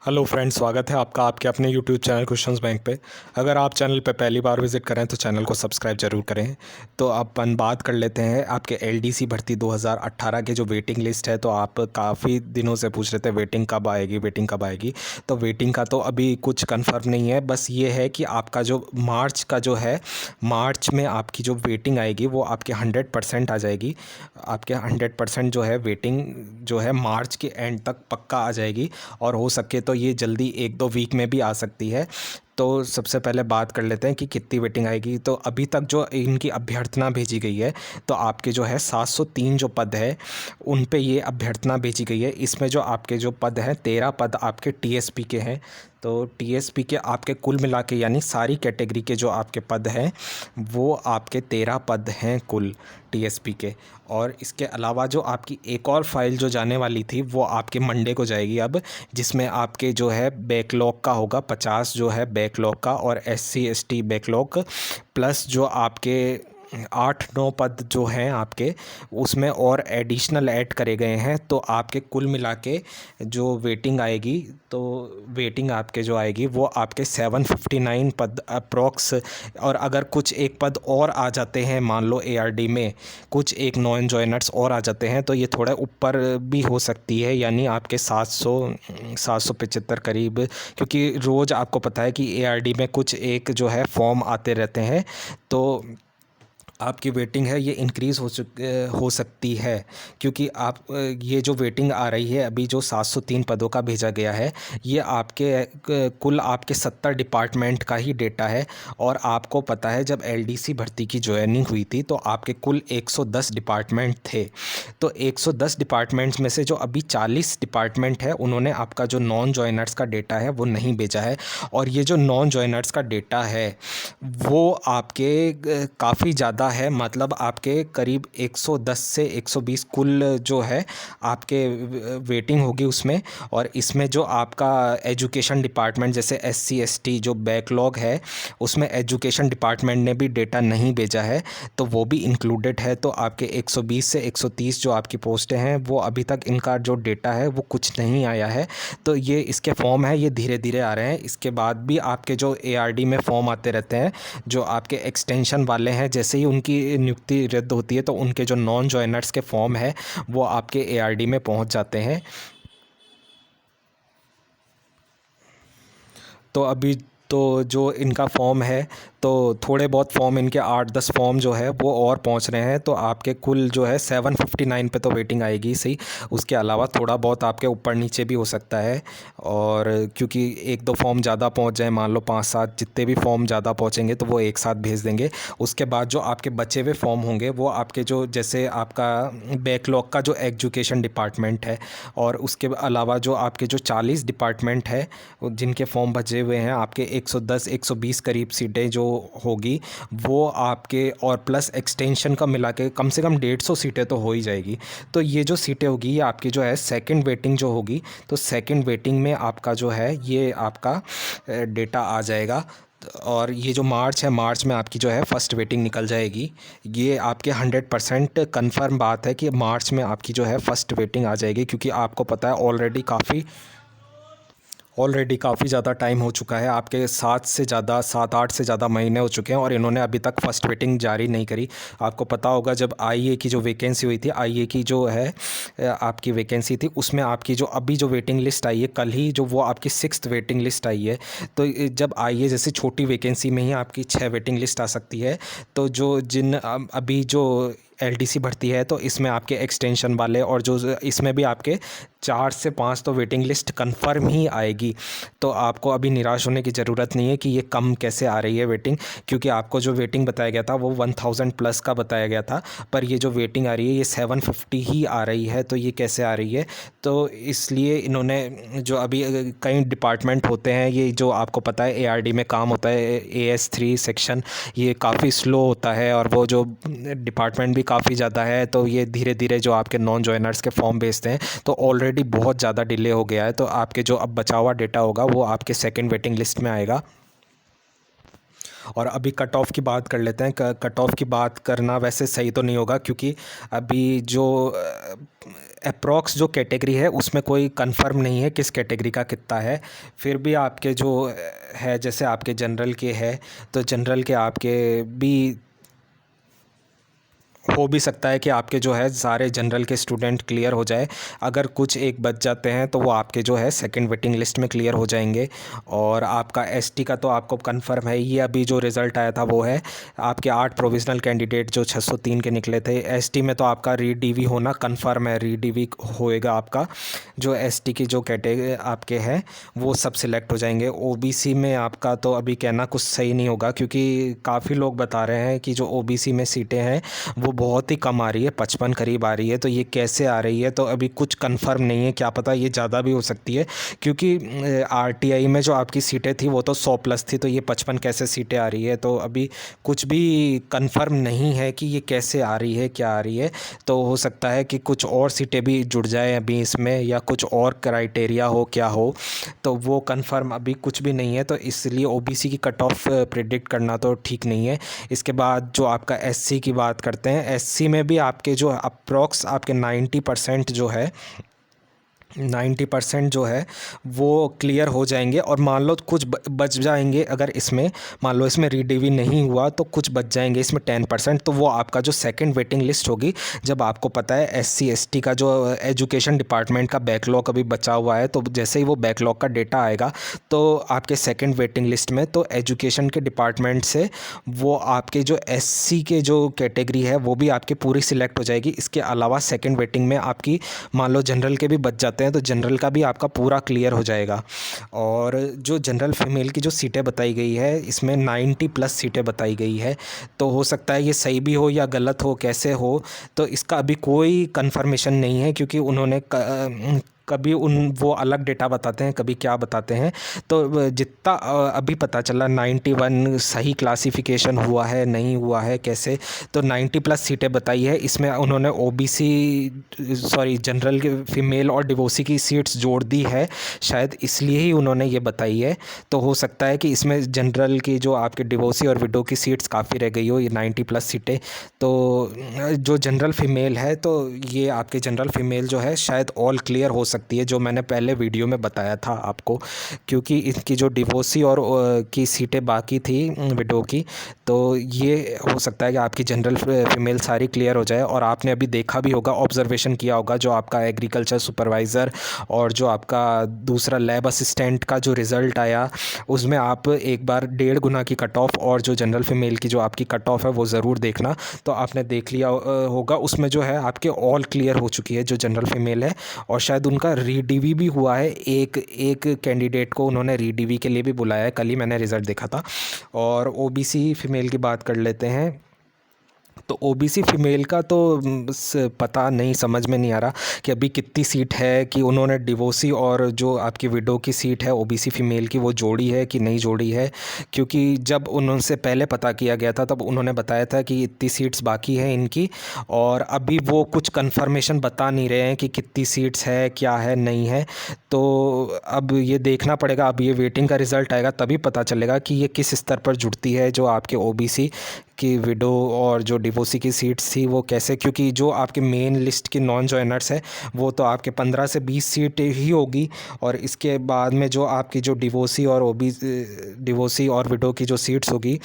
Hello friends, स्वागत है आपका आपके अपने यूट्यूब चैनल क्वेश्चंस बैंक पे। अगर आप चैनल पे पहली बार विजिट करें तो चैनल को सब्सक्राइब जरूर करें। तो अपन बात कर लेते हैं आपके एलडीसी भर्ती 2018 के जो वेटिंग लिस्ट है। तो आप काफ़ी दिनों से पूछ रहे थे वेटिंग कब आएगी, वेटिंग कब आएगी। तो वेटिंग का तो अभी कुछ कंफर्म नहीं है, बस ये है कि आपका जो मार्च का जो है, मार्च में आपकी जो वेटिंग आएगी वो आपके 100% आ जाएगी। आपके 100% जो है वेटिंग जो है मार्च के एंड तक पक्का आ जाएगी, और हो सके तो ये जल्दी 1-2 वीक में भी आ सकती है। तो सबसे पहले बात कर लेते हैं कि कितनी वेटिंग आएगी। तो अभी तक जो इनकी अभ्यर्थना भेजी गई है, तो आपके जो है 703 जो पद है उन पे ये अभ्यर्थना भेजी गई है। इसमें जो आपके जो पद हैं, 13 पद आपके टीएसपी के हैं। तो टीएसपी के आपके कुल मिला के यानी सारी कैटेगरी के जो आपके पद हैं वो आपके 13 पद हैं कुल टीएसपी के। और इसके अलावा जो आपकी एक और फाइल जो जाने वाली थी वो आपके मंडे को जाएगी अब, जिसमें आपके जो है बैकलॉग का होगा 50 जो है बैकलॉग का, और एससी एसटी बैकलॉग प्लस जो आपके 8-9 पद जो हैं आपके उसमें और एडिशनल ऐड करे गए हैं। तो आपके कुल मिला के जो वेटिंग आएगी, तो वेटिंग आपके जो आएगी वो आपके 759 पद अप्रॉक्स। और अगर कुछ एक पद और आ जाते हैं, मान लो एआरडी में कुछ एक नॉन जॉइनर्स और आ जाते हैं, तो ये थोड़ा ऊपर भी हो सकती है, यानी आपके 775 करीब। क्योंकि रोज़ आपको पता है कि एआरडी में कुछ एक जो है फॉर्म आते रहते हैं, तो आपकी वेटिंग है ये इंक्रीज़ हो सकती है। क्योंकि आप ये जो वेटिंग आ रही है अभी जो 703 पदों का भेजा गया है, ये आपके कुल आपके 70 डिपार्टमेंट का ही डेटा है। और आपको पता है जब एलडीसी भर्ती की ज्वाइनिंग हुई थी तो आपके कुल 110 डिपार्टमेंट थे। तो 110 डिपार्टमेंट्स में से जो अभी 40 डिपार्टमेंट है उन्होंने आपका जो नॉन जॉइनर्स का डेटा है वो नहीं भेजा है। और ये जो नॉन जॉइनर्स का डेटा है वो आपके काफ़ी ज़्यादा है, मतलब आपके करीब 110 से 120 कुल जो है आपके वेटिंग होगी उसमें। और इसमें जो आपका एजुकेशन डिपार्टमेंट जैसे एससी एसटी जो बैकलॉग है उसमें एजुकेशन डिपार्टमेंट ने भी डेटा नहीं भेजा है, तो वो भी इंक्लूडेड है। तो आपके 120 से 130 जो आपकी पोस्टें हैं वो अभी तक इनका जो डेटा है वो कुछ नहीं आया है। तो ये इसके फॉर्म है ये धीरे धीरे आ रहे हैं। इसके बाद भी आपके जो एआरडी में फॉर्म आते रहते हैं, जो आपके एक्सटेंशन वाले हैं, जैसे ही उनकी नियुक्ति रद्द होती है तो उनके जो नॉन जॉइनर्स के फॉर्म है वो आपके एआरडी में पहुंच जाते हैं। तो अभी तो जो इनका फॉर्म है, तो थोड़े बहुत फॉर्म इनके 8-10 फॉर्म जो है वो और पहुंच रहे हैं। तो आपके कुल जो है 759 पे तो वेटिंग आएगी सही। उसके अलावा थोड़ा बहुत आपके ऊपर नीचे भी हो सकता है। और क्योंकि 1-2 फॉर्म ज़्यादा पहुंच जाए, मान लो 5-7 जितने भी फॉर्म ज़्यादा पहुंचेंगे तो वो एक साथ भेज देंगे। उसके बाद जो आपके बचे हुए फॉर्म होंगे वो आपके जो जैसे आपका बैकलॉग का जो एजुकेशन डिपार्टमेंट है, और उसके अलावा जो आपके जो 40 डिपार्टमेंट है जिनके फॉर्म बचे हुए हैं, आपके 110-120 करीब सीटें जो होगी वो आपके, और प्लस एक्सटेंशन का मिला के कम से कम 150 सीटें तो हो ही जाएगी। तो ये जो सीटें होगी ये आपकी जो है सेकंड वेटिंग जो होगी, तो सेकंड वेटिंग में आपका जो है ये आपका डेटा आ जाएगा। और ये जो मार्च है, मार्च में आपकी जो है फ़र्स्ट वेटिंग निकल जाएगी। ये आपके 100% कन्फर्म बात है कि मार्च में आपकी जो है फ़र्स्ट वेटिंग आ जाएगी। क्योंकि आपको पता है ऑलरेडी काफ़ी ज़्यादा टाइम हो चुका है, आपके 7-8 से ज़्यादा महीने हो चुके हैं और इन्होंने अभी तक फ़र्स्ट वेटिंग जारी नहीं करी। आपको पता होगा जब आईए की जो वैकेंसी हुई थी, आईए की जो है आपकी वैकेंसी थी, उसमें आपकी जो अभी जो वेटिंग लिस्ट आई है कल ही, जो वो आपकी 6th वेटिंग लिस्ट आई है। तो जब आईए जैसे छोटी वैकेंसी में ही आपकी 6 वेटिंग लिस्ट आ सकती है। तो जो अभी जो एलडीसी भर्ती है तो इसमें आपके एक्सटेंशन वाले और जो इसमें भी आपके 4 से 5 तो वेटिंग लिस्ट कंफर्म ही आएगी। तो आपको अभी निराश होने की ज़रूरत नहीं है कि ये कम कैसे आ रही है वेटिंग, क्योंकि आपको जो वेटिंग बताया गया था वो 1000 प्लस का बताया गया था, पर ये जो वेटिंग आ रही है ये 750 ही आ रही है। तो ये कैसे आ रही है, तो इसलिए इन्होंने जो अभी कई डिपार्टमेंट होते हैं, ये जो आपको पता है एआरडी में काम होता है AS3 सेक्शन, ये काफ़ी स्लो होता है और वो जो डिपार्टमेंट भी काफ़ी ज़्यादा है, तो ये धीरे धीरे जो आपके नॉन जॉइनर्स के फॉर्म भेजते हैं। तो ऑलरेडी बहुत ज़्यादा डिले हो गया है। तो आपके जो अब बचा हुआ डेटा होगा वो आपके सेकंड वेटिंग लिस्ट में आएगा। और अभी कट ऑफ की बात कर लेते हैं। कट ऑफ की बात करना वैसे सही तो नहीं होगा, क्योंकि अभी जो अप्रॉक्स जो कैटेगरी है उसमें कोई कंफर्म नहीं है किस कैटेगरी का कितना है। फिर भी आपके जो है, जैसे आपके जनरल के है तो जनरल के आपके भी हो भी सकता है कि आपके जो है सारे जनरल के स्टूडेंट क्लियर हो जाए। अगर कुछ एक बच जाते हैं तो वो आपके जो है सेकंड वेटिंग लिस्ट में क्लियर हो जाएंगे। और आपका एसटी का तो आपको कंफर्म है, ये अभी जो रिज़ल्ट आया था वो है आपके 8 प्रोविज़नल कैंडिडेट जो 603 के निकले थे। एसटी में तो आपका री-डीवी होना कंफर्म है, री-डीवी होएगा आपका। जो एसटी की जो कैटेगरी आपके हैं वो सब सिलेक्ट हो जाएंगे। ओबीसी में आपका तो अभी कहना कुछ सही नहीं होगा, क्योंकि काफ़ी लोग बता रहे हैं कि जो ओबीसी में सीटें हैं वो बहुत ही कम आ रही है, 55 करीब आ रही है। तो ये कैसे आ रही है तो अभी कुछ कंफर्म नहीं है, क्या पता ये ज़्यादा भी हो सकती है, क्योंकि आरटीआई में जो आपकी सीटें थी वो तो 100 प्लस थी, तो ये 55 कैसे सीटें आ रही है तो अभी कुछ भी कंफर्म नहीं है कि ये कैसे आ रही है, क्या आ रही है। तो हो सकता है कि कुछ और सीटें भी जुड़ जाए अभी इसमें, या कुछ और क्राइटेरिया हो, क्या हो, तो वो कंफर्म अभी कुछ भी नहीं है। तो इसलिए ओबीसी की कट ऑफ प्रिडिक्ट करना तो ठीक नहीं है। इसके बाद जो आपका एससी की बात करते हैं, एससी में भी आपके जो अप्रॉक्स आपके 90% जो है 90% जो है वो क्लियर हो जाएंगे। और मान लो कुछ बच जाएंगे, अगर इसमें मान लो इसमें रीडीवी नहीं हुआ तो कुछ बच जाएंगे इसमें 10%, तो वो आपका जो सेकंड वेटिंग लिस्ट होगी, जब आपको पता है एससी एसटी का जो एजुकेशन डिपार्टमेंट का बैकलॉग अभी बचा हुआ है, तो जैसे ही वो बैकलॉग का डेटा आएगा तो आपके सेकेंड वेटिंग लिस्ट में तो एजुकेशन के डिपार्टमेंट से वो आपके जो एससी के जो कैटेगरी है वो भी आपकी पूरी सिलेक्ट हो जाएगी। इसके अलावा सेकेंड वेटिंग में आपकी मान लो जनरल के भी बच जाते हैं तो जनरल का भी आपका पूरा क्लियर हो जाएगा। और जो जनरल फीमेल की जो सीटें बताई गई है इसमें 90 प्लस सीटें बताई गई है। तो हो सकता है ये सही भी हो या गलत हो, कैसे हो, तो इसका अभी कोई कंफर्मेशन नहीं है, क्योंकि उन्होंने कभी वो अलग डेटा बताते हैं, कभी क्या बताते हैं। तो जितना अभी पता चला 91 सही क्लासिफिकेशन हुआ है, नहीं हुआ है, कैसे, तो 90 प्लस सीटें बताई है। इसमें उन्होंने ओबीसी जनरल फीमेल और डिवोसी की सीट्स जोड़ दी है, शायद इसलिए ही उन्होंने ये बताई है। तो हो सकता है कि इसमें जनरल की जो आपके डिवोसी और विडो की सीट्स काफ़ी रह गई हो, ये 90 प्लस सीटें। तो जो जनरल फीमेल है तो ये आपके जनरल फीमेल जो है शायद ऑल क्लियर हो सकती है, जो मैंने पहले वीडियो में बताया था आपको, क्योंकि इनकी जो डिवोसी और की सीटें बाकी थी विडो की, तो ये हो सकता है कि आपकी जनरल फीमेल सारी क्लियर हो जाए। और आपने अभी देखा भी होगा, ऑब्जर्वेशन किया होगा, जो आपका एग्रीकल्चर सुपरवाइज़र और जो आपका दूसरा लैब असिस्टेंट का जो रिज़ल्ट आया उसमें आप एक बार 1.5 गुना की कट ऑफ और जो जनरल फीमेल की जो आपकी कट ऑफ है वो ज़रूर देखना। तो आपने देख लिया होगा, उसमें जो है आपके ऑल क्लियर हो चुकी है जो जनरल फीमेल है। और शायद उनका रीडीवी भी हुआ है, एक कैंडिडेट को उन्होंने रीडीवी के लिए भी बुलाया है, कल ही मैंने रिज़ल्ट देखा था। और ओबीसी फीमेल की बात कर लेते हैं, तो ओबीसी फीमेल का तो पता नहीं, समझ में नहीं आ रहा कि अभी कितनी सीट है, कि उन्होंने डिवोसी और जो आपकी विडो की सीट है ओबीसी फीमेल की वो जोड़ी है कि नहीं जोड़ी है। क्योंकि जब उनसे पहले पता किया गया था तब उन्होंने बताया था कि इतनी सीट्स बाकी हैं इनकी, और अभी वो कुछ कंफर्मेशन बता नहीं रहे हैं कि कितनी सीट्स है, क्या है, नहीं है। तो अब ये देखना पड़ेगा, अब ये वेटिंग का रिज़ल्ट आएगा तभी पता चलेगा कि ये किस स्तर पर जुड़ती है, जो आपके ओबीसी की विडो और जो डिवोसी की सीट्स थी वो कैसे। क्योंकि जो आपके मेन लिस्ट के नॉन जॉइनर्स है वो तो आपके 15 से 20 सीट ही होगी, और इसके बाद में जो आपकी जो डिवोसी और विडो की जो सीट्स होगी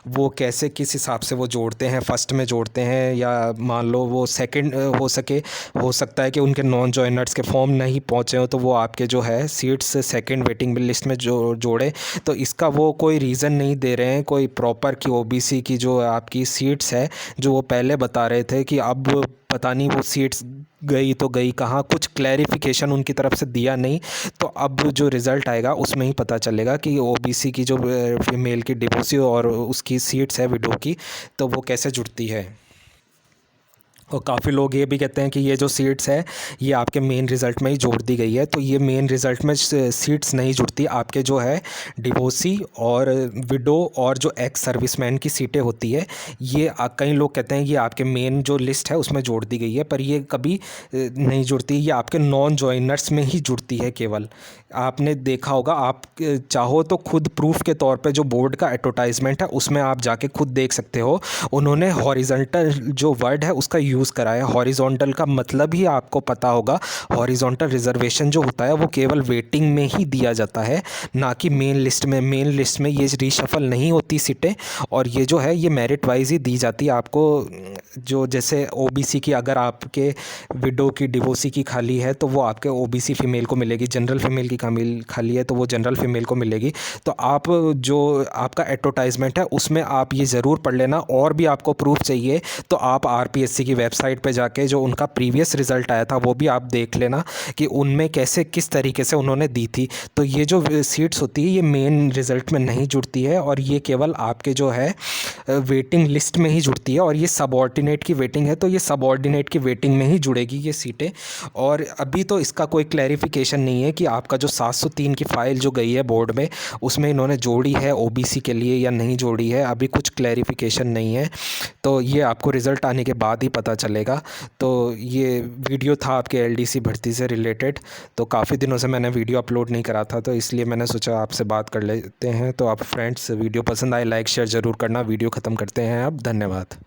वो कैसे, किस हिसाब से वो जोड़ते हैं, फर्स्ट में जोड़ते हैं या मान लो वो सेकंड हो सकता है कि उनके नॉन जॉइनर्स के फॉर्म नहीं पहुँचे हो तो वो आपके जो है सीट्स सेकंड वेटिंग लिस्ट में जोड़े। तो इसका वो कोई रीज़न नहीं दे रहे हैं कोई प्रॉपर, कि ओबीसी की जो आपकी सीट्स है जो वो पहले बता रहे थे कि अब पता नहीं वो सीट्स गई तो गई कहाँ, कुछ क्लैरिफिकेशन उनकी तरफ से दिया नहीं। तो अब जो रिज़ल्ट आएगा उसमें ही पता चलेगा कि ओबीसी की जो फीमेल की डिवोसी और उसकी सीट्स है विडो की, तो वो कैसे जुड़ती है। और काफ़ी लोग ये भी कहते हैं कि ये जो सीट्स है ये आपके मेन रिज़ल्ट में ही जोड़ दी गई है, तो ये मेन रिज़ल्ट में सीट्स नहीं जुड़ती, आपके जो है डिवोसी और विडो और जो एक्स सर्विसमैन की सीटें होती है ये कई लोग कहते हैं ये आपके मेन जो लिस्ट है उसमें जोड़ दी गई है, पर ये कभी नहीं जुड़ती, ये आपके नॉन जॉइनर्स में ही जुड़ती है केवल। आपने देखा होगा, आप चाहो तो खुद प्रूफ के तौर पे जो बोर्ड का एडवर्टाइजमेंट है उसमें आप जाके खुद देख सकते हो, उन्होंने हॉरिजॉन्टल जो वर्ड है उसका यूज़ यूज़ करा है। हॉरिजॉन्टल का मतलब ही आपको पता होगा, हॉरिजॉन्टल रिजर्वेशन जो होता है वो केवल वेटिंग में ही दिया जाता है, ना कि मेन लिस्ट में। मेन लिस्ट में ये रीशफल नहीं होती सीटें, और ये जो है ये मेरिट वाइज ही दी जाती है आपको। जो जैसे ओबीसी की, अगर आपके विडो की, डिवोर्सी की खाली है तो वो आपके ओबीसी फीमेल को मिलेगी, जनरल फीमेल की खाली है तो वो जनरल फीमेल को मिलेगी। तो आप जो आपका एडवर्टाइजमेंट है उसमें आप ये ज़रूर पढ़ लेना। और भी आपको प्रूफ चाहिए तो आप आरपीएससी की वेबसाइट पे जाके जो उनका प्रीवियस रिज़ल्ट आया था वो भी आप देख लेना कि उनमें कैसे किस तरीके से उन्होंने दी थी। तो ये जो सीट्स होती है ये मेन रिज़ल्ट में नहीं जुड़ती है, और ये केवल आपके जो है वेटिंग लिस्ट में ही जुड़ती है। और ये सबऑर्डिनेट की वेटिंग है तो ये सबऑर्डिनेट की वेटिंग में ही जुड़ेगी ये सीटें। और अभी तो इसका कोई क्लैरिफिकेशन नहीं है कि आपका जो 703 की फ़ाइल जो गई है बोर्ड में उसमें इन्होंने जोड़ी है ओबीसी के लिए या नहीं जोड़ी है, अभी कुछ क्लैरिफिकेशन नहीं है। तो ये आपको रिज़ल्ट आने के बाद ही पता चलेगा। तो ये वीडियो था आपके एलडीसी भर्ती से रिलेटेड। तो काफ़ी दिनों से मैंने वीडियो अपलोड नहीं करा था, तो इसलिए मैंने सोचा आपसे बात कर लेते हैं। तो आप फ्रेंड्स वीडियो पसंद आए लाइक शेयर ज़रूर करना। वीडियो ख़त्म करते हैं अब, धन्यवाद।